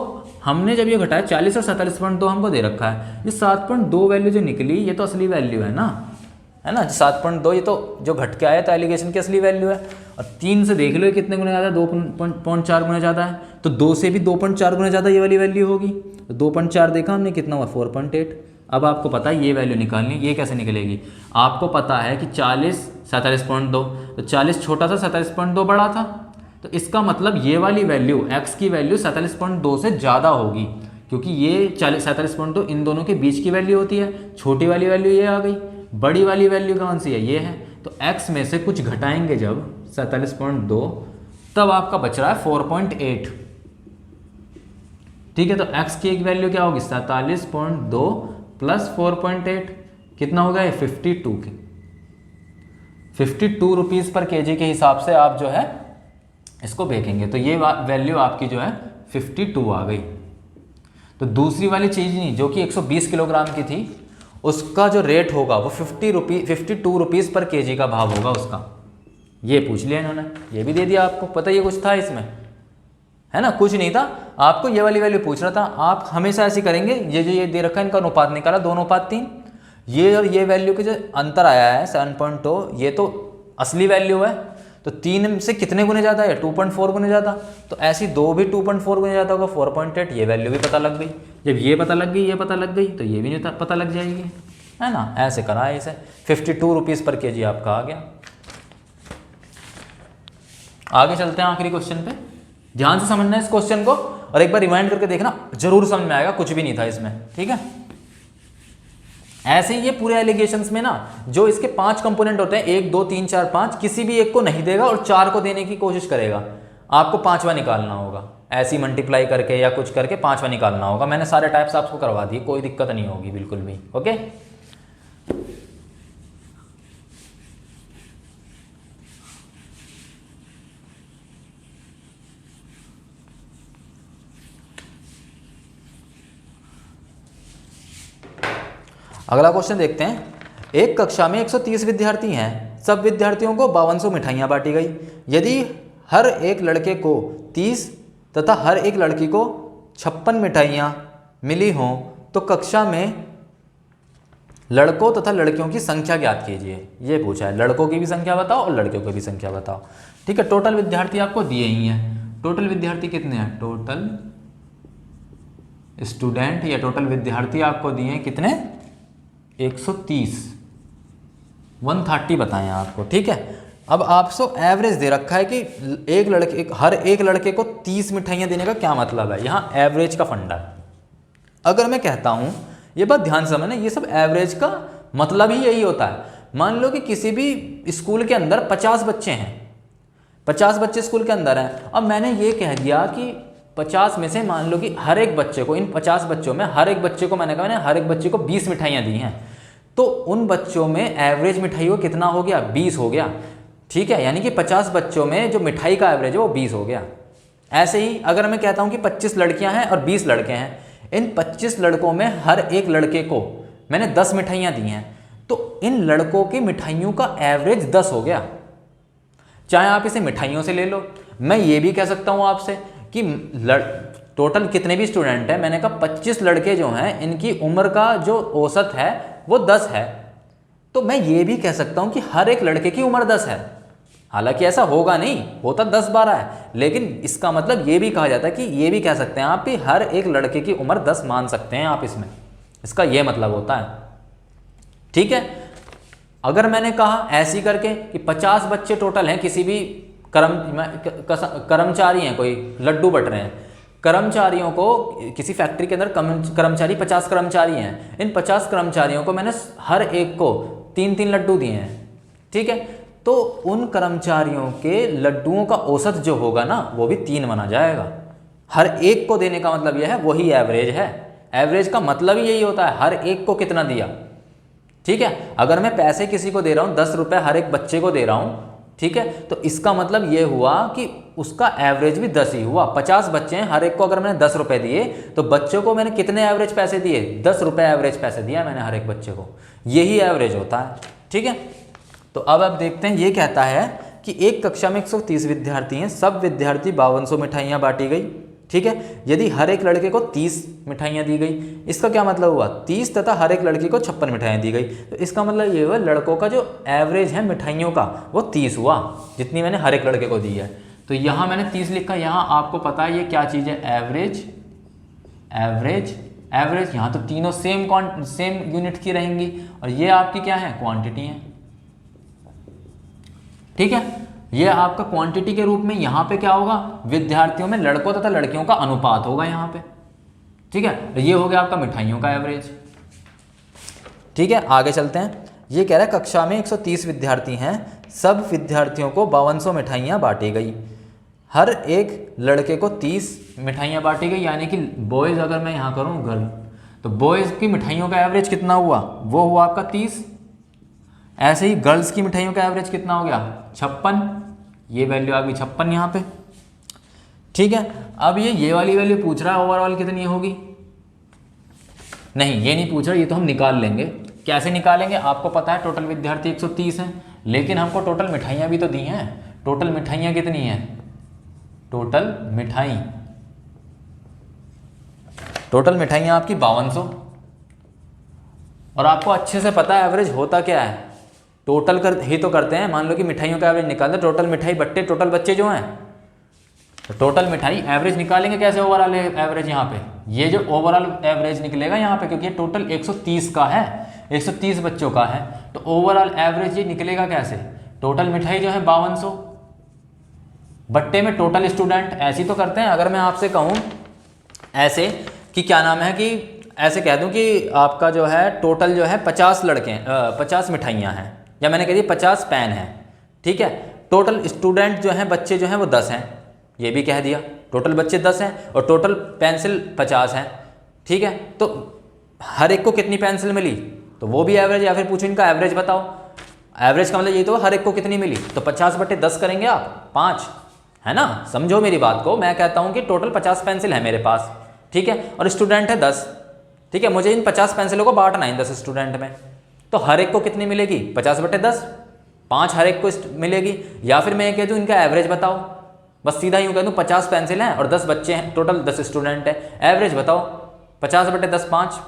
हमने जब ये घटाया 40 और 47.2 हमको दे रखा है, ये 7.2 वैल्यू जो निकली ये तो असली वैल्यू है ना, 7.2 ये तो जो घट के आया तो एलिगेशन की असली वैल्यू है। और 3 से देख लो ये कितने गुना ज़्यादा है, 2.4 गुना ज़्यादा है। तो 2 से भी 2.4 गुना ज़्यादा ये वाली वैल्यू होगी। तो 2.4 देखा हमने, कितना हुआ 4.8। अब आपको पता है ये वैल्यू निकालनी, ये कैसे निकलेगी। आपको पता है कि 40 47.2, तो 40 छोटा था, 47.2 बड़ा था। तो इसका मतलब ये वाली वैल्यू x की वैल्यू 47.2 से ज़्यादा होगी, क्योंकि ये 47.2 इन दोनों के बीच की वैल्यू होती है। छोटी वाली वैल्यू ये आ गई, बड़ी वाली वैल्यू कौन सी है, ये है। तो x में से कुछ घटाएंगे जब 47.2, तब आपका बच रहा है 4.8। ठीक है, तो x की एक वैल्यू क्या होगी 47.2 प्लस 4.8, कितना होगा ये 52 की 52 रुपीज़ पर केजी के हिसाब से आप जो है इसको बेचेंगे। तो ये वैल्यू आपकी जो है 52 आ गई। तो दूसरी वाली चीज़ नहीं, जो कि 120 किलोग्राम की थी, उसका जो रेट होगा वो 52 रुपीज़ पर केजी का भाव होगा उसका। ये पूछ लिया इन्होंने, ये भी दे दिया आपको। पता ये कुछ था इसमें, है ना, कुछ नहीं था। आपको ये वाली वैल्यू पूछ रहा था। आप हमेशा ऐसे करेंगे, ये जो ये दे रखा है इनका अनुपात निकाला 2:3। ये और ये वैल्यू के जो अंतर आया है 7.2, ये तो असली वैल्यू है। तो 3 से कितने गुने ज़्यादा है, 2.4 गुने ज़्यादा। तो ऐसी 2 भी 2.4 गुने ज़्यादा होगा 4.8। ये वैल्यू भी पता लग गई। जब ये पता लग गई, ये पता लग गई, तो ये भी नहीं पता लग जाएगी, है ना। ऐसे करा है इसे। 52 रुपीज़ पर केजी आपका आ गया। आगे चलते हैं आखिरी क्वेश्चन पे। ध्यान से समझना है इस क्वेश्चन को और एक बार रिमाइंड करके देखना, जरूर समझ में आएगा। कुछ भी नहीं था इसमें, ठीक है। ऐसे ही ये पूरे एलिगेशंस में ना, जो इसके 5 कंपोनेंट होते हैं, 1 2 3 4 5, किसी भी एक को नहीं देगा और 4 को देने की कोशिश करेगा। आपको 5वां निकालना होगा, ऐसी मल्टीप्लाई करके या कुछ करके 5वां निकालना होगा। मैंने सारे टाइप्स आपको करवा दिए, कोई दिक्कत नहीं होगी बिल्कुल भी। ओके, अगला क्वेश्चन देखते हैं। एक कक्षा में 130 विद्यार्थी हैं। सब विद्यार्थियों को 5200 मिठाइयाँ बांटी गई। यदि हर एक लड़के को 30 तथा हर एक लड़की को 56 मिठाइयाँ मिली हों तो कक्षा में लड़कों तथा लड़कियों की संख्या ज्ञात कीजिए। ये पूछा है, लड़कों की भी संख्या बताओ और लड़कियों की भी संख्या बताओ। ठीक है, टोटल विद्यार्थी आपको दिए ही हैं। टोटल विद्यार्थी कितने हैं, टोटल स्टूडेंट या टोटल विद्यार्थी आपको दिए हैं कितने, 130, 130 बताएं आपको। ठीक है, अब आपको एवरेज दे रखा है कि हर एक लड़के को 30 मिठाइयाँ देने का क्या मतलब है। यहाँ एवरेज का फंडा है। अगर मैं कहता हूँ, ये बात ध्यान से समझना, ये सब एवरेज का मतलब ही यही होता है। मान लो कि किसी भी स्कूल के अंदर 50 बच्चे हैं, 50 बच्चे स्कूल के अंदर हैं। अब मैंने ये कह दिया कि 50 में से मान लो कि हर एक बच्चे को, इन 50 बच्चों में हर एक बच्चे को, मैंने हर एक बच्चे को 20 मिठाइयाँ दी हैं। तो उन बच्चों में एवरेज मिठाई को कितना हो गया, 20 हो गया। ठीक है, यानी कि 50 बच्चों में जो मिठाई का एवरेज है वो 20 हो गया। ऐसे ही अगर मैं कहता हूँ कि 25 लड़कियाँ हैं और 20 लड़के हैं, इन 25 लड़कों में हर एक लड़के को मैंने 10 मिठाइयाँ दी हैं, तो इन लड़कों की मिठाइयों का एवरेज 10 हो गया। चाहे आप इसे मिठाइयों से ले लो, मैं ये भी कह सकता हूँ आपसे कि टोटल कितने भी स्टूडेंट हैं, मैंने कहा 25 लड़के जो हैं इनकी उम्र का जो औसत है वो 10 है। तो मैं ये भी कह सकता हूँ कि हर एक लड़के की उम्र 10 है। हालांकि ऐसा होगा नहीं, होता 10-12 है, लेकिन इसका मतलब ये भी कहा जाता है कि ये भी कह सकते हैं आप कि हर एक लड़के की उम्र 10 मान सकते हैं आप इसमें। इसका ये मतलब होता है। ठीक है, अगर मैंने कहा ऐसी करके कि 50 बच्चे टोटल हैं, किसी भी कर्मचारी हैं, कोई लड्डू बट रहे हैं, कर्मचारियों को किसी फैक्ट्री के अंदर कर्मचारी 50 कर्मचारी हैं, इन 50 कर्मचारियों को मैंने हर एक को 3-3 लड्डू दिए हैं। ठीक है, तो उन कर्मचारियों के लड्डुओं का औसत जो होगा ना वो भी 3 माना जाएगा। हर एक को देने का मतलब यह है, वही एवरेज है। एवरेज का मतलब ही यही होता है, हर एक को कितना दिया। ठीक है, अगर मैं पैसे किसी को दे रहा हूँ 10 रुपये हर एक बच्चे को दे रहा हूँ, ठीक है, तो इसका मतलब ये हुआ कि उसका एवरेज भी 10 ही हुआ। 50 बच्चे हैं, हर एक को अगर मैंने 10 रुपये दिए तो बच्चों को मैंने कितने एवरेज पैसे दिए, 10 रुपये एवरेज पैसे दिया मैंने हर एक बच्चे को। यही एवरेज होता है। ठीक है, तो अब आप देखते हैं, ये कहता है कि एक कक्षा में 130 विद्यार्थी हैं, सब विद्यार्थी 5200 मिठाइयाँ बांटी गई। ठीक है। यदि हर एक लड़के को 30 मिठाइयाँ दी गई, इसका क्या मतलब हुआ 30 तथा हर एक लड़के को 56 मिठाइयाँ दी गई, तो इसका मतलब ये हुआ लड़कों का जो एवरेज है मिठाइयों का वो 30 हुआ, जितनी मैंने हर एक लड़के को दी है। तो यहाँ मैंने 30 लिखा, यहाँ आपको पता है ये क्या चीज़ है, एवरेज एवरेज एवरेज। यहाँ तो तीनों सेम यूनिट की रहेंगी और ये आपकी क्या है, क्वांटिटी है, ठीक है। ये आपका क्वांटिटी के रूप में यहाँ पे क्या होगा, विद्यार्थियों में लड़कों तथा लड़कियों का अनुपात होगा यहाँ पे, ठीक है। तो ये हो गया आपका मिठाइयों का एवरेज, ठीक है। आगे चलते हैं। ये कह रहा है कक्षा में 130 विद्यार्थी हैं, सब विद्यार्थियों को 5200 मिठाइयाँ बांटी गई, हर एक लड़के को 30 मिठाइयाँ बांटी गई, यानी कि बॉयज़ अगर मैं यहाँ करूँ गर्ल, तो बॉयज़ की मिठाइयों का एवरेज कितना हुआ, वो हुआ आपका 30। ऐसे ही गर्ल्स की मिठाइयों का एवरेज कितना हो गया, 56, ये वैल्यू आ गई 56 यहाँ पे, ठीक है। अब ये वाली वैल्यू पूछ रहा है ओवरऑल कितनी होगी, नहीं ये नहीं पूछ रहा, ये तो हम निकाल लेंगे। कैसे निकालेंगे, आपको पता है टोटल विद्यार्थी 130 हैं, लेकिन हमको टोटल मिठाइयाँ भी तो दी हैं। टोटल मिठाइयाँ कितनी हैं, टोटल मिठाइयाँ आपकी 5200, और आपको अच्छे से पता है एवरेज होता क्या है, टोटल कर ही तो करते हैं। मान लो कि मिठाइयों का एवरेज निकालते, टोटल मिठाई बट्टे टोटल बच्चे जो हैं, तो टोटल मिठाई एवरेज निकालेंगे कैसे, ओवरऑल एवरेज यहाँ पे, ये जो ओवरऑल एवरेज निकलेगा यहाँ पे, क्योंकि ये टोटल 130 का है, 130 बच्चों का है, तो ओवरऑल एवरेज ये निकलेगा कैसे, टोटल मिठाई जो है 5200 बट्टे में टोटल स्टूडेंट, ऐसे ही तो करते हैं। अगर मैं आपसे कहूँ ऐसे कि क्या नाम है, कि ऐसे कह दूँ कि आपका जो है टोटल जो है 50 लड़के 50 मिठाइयाँ हैं, या मैंने कह दी 50 पेन हैं, ठीक है। टोटल स्टूडेंट जो हैं बच्चे जो हैं वो 10 हैं, ये भी कह दिया, टोटल बच्चे 10 हैं और टोटल पेंसिल 50 हैं, ठीक है। तो हर एक को कितनी पेंसिल मिली, तो वो भी एवरेज, या फिर पूछो इनका एवरेज बताओ। एवरेज का मतलब ये तो हर एक को कितनी मिली, तो 50 बटे 10 करेंगे आप, 5, है ना। समझो मेरी बात को, मैं कहता हूँ कि टोटल 50 पेंसिल है मेरे पास, ठीक है, और स्टूडेंट है 10, ठीक है। मुझे इन 50 पेंसिलों को बांटना है इन 10 स्टूडेंट में, तो हर एक को कितनी मिलेगी, 50 बटे 10, 5 हर एक को मिलेगी। या फिर मैं कह दूँ इनका एवरेज बताओ, बस सीधा यूँ कह दूँ 50 पेंसिल हैं और 10 बच्चे हैं, टोटल 10 स्टूडेंट है, एवरेज बताओ, 50 बटे 10 5।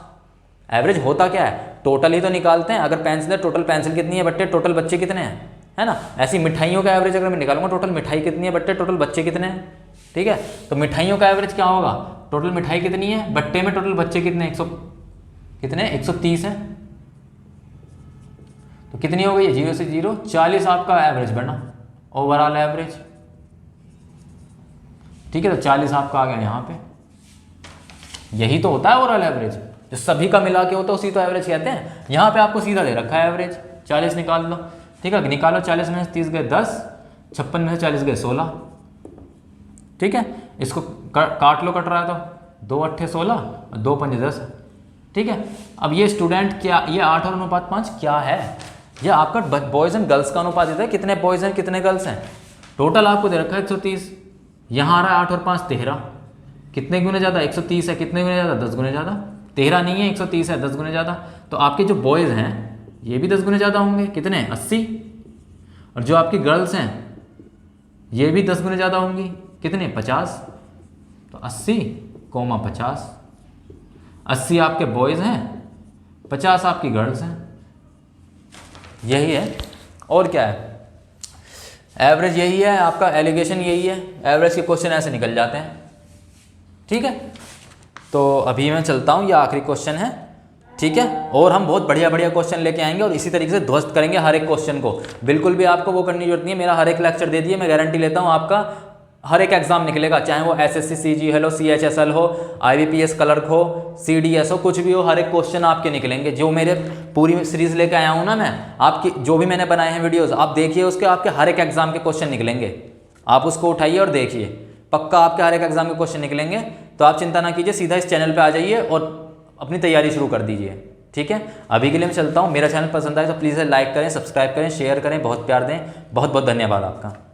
एवरेज होता क्या है, टोटल ही तो निकालते हैं। अगर पेंसिल है, टोटल पेंसिल कितनी है बट्टे टोटल बच्चे कितने हैं, है ना। ऐसी मिठाइयों का एवरेज अगर मैं निकालूंगा, टोटल मिठाई कितनी है बट्टे टोटल बच्चे कितने हैं, ठीक है। तो मिठाइयों का एवरेज क्या होगा, टोटल मिठाई कितनी है बट्टे में टोटल बच्चे कितने, 130 है, तो कितनी हो गई, 0 से 0 40 आपका एवरेज बना, ओवरऑल एवरेज, ठीक है। तो 40 आपका आ गया यहाँ पे, यही तो होता है ओवरऑल एवरेज, जो सभी का मिला के होता है उसी तो एवरेज कहते हैं। यहाँ पे आपको सीधा दे रखा है एवरेज, 40 निकाल लो, ठीक है। निकालो, 40 में से 30 गए 10, 56 में से 40 गए 16, ठीक है। इसको काट लो, कट रहा है तो 2 8 16 और 2 5 10, ठीक है। अब ये स्टूडेंट क्या, ये 8 और अनुपात 5 क्या है, ये आपका बॉयज़ एंड गर्ल्स का अनुपात देता है, कितने बॉयज़ हैं कितने गर्ल्स हैं। टोटल आपको दे रखा है 130, यहाँ आ रहा है 8 और 5 13, कितने गुने ज़्यादा, 130 है, कितने गुने ज़्यादा, 10 गुने ज़्यादा, 13 नहीं है 130 है, 10 गुने ज़्यादा। तो आपके जो बॉयज़ हैं ये भी 10 गुने ज़्यादा होंगे, कितने, 80, और जो आपकी गर्ल्स हैं ये भी 10 गुने ज़्यादा होंगी, कितने, 50। तो 80, 50, 80 आपके बॉयज़ हैं, 50 आपकी गर्ल्स हैं, यही है। और क्या है, एवरेज यही है आपका, एलिगेशन यही है। एवरेज के क्वेश्चन ऐसे निकल जाते हैं, ठीक है। तो अभी मैं चलता हूँ, ये आखिरी क्वेश्चन है, ठीक है। और हम बहुत बढ़िया बढ़िया क्वेश्चन लेके आएंगे और इसी तरीके से ध्वस्त करेंगे हर एक क्वेश्चन को। बिल्कुल भी आपको वो करने की जरूरत नहीं है, मेरा हर एक लेक्चर दे दिए, मैं गारंटी लेता हूँ आपका हर एक एग्जाम निकलेगा, चाहे वो SSC CG हो, CHSL हो, IBPS क्लर्क हो, CDS हो, कुछ भी हो, हर एक क्वेश्चन आपके निकलेंगे। जो मेरे पूरी सीरीज लेके आया हूँ ना मैं, आपकी जो भी मैंने बनाए हैं वीडियोस, आप देखिए, उसके आपके हर एक एग्जाम के क्वेश्चन निकलेंगे, आप उसको उठाइए और देखिए, पक्का आपके हर एक एग्जाम के क्वेश्चन निकलेंगे। तो आप चिंता ना कीजिए, सीधा इस चैनल पर आ जाइए और अपनी तैयारी शुरू कर दीजिए, ठीक है। अभी के लिए मैं चलता हूँ, मेरा चैनल पसंद आए तो प्लीज़ लाइक करें, सब्सक्राइब करें, शेयर करें, बहुत प्यार दें। बहुत बहुत धन्यवाद आपका।